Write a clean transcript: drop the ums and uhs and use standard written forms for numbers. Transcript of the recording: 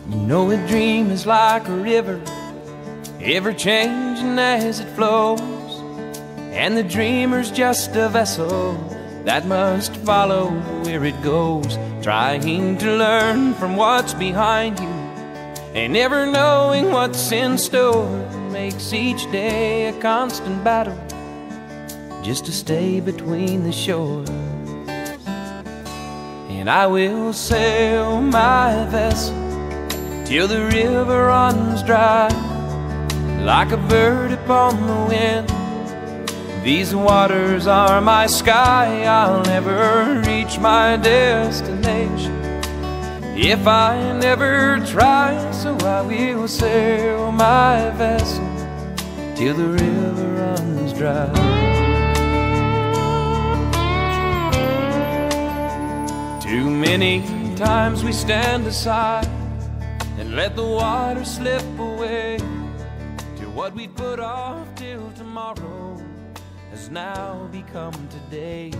You know a dream is like a river, ever changing as it flows, and the dreamer's just a vessel that must follow where it goes, trying to learn from what's behind you and never knowing what's in store. Makes each day a constant battle just to stay between the shores. And I will sail my vessel till the river runs dry, like a bird upon the wind. These waters are my sky. I'll never reach my destination if I never try. So I will sail my vessel till the river runs dry. Too many times we stand aside and let the water slip away, till what we put off till tomorrow has now become today.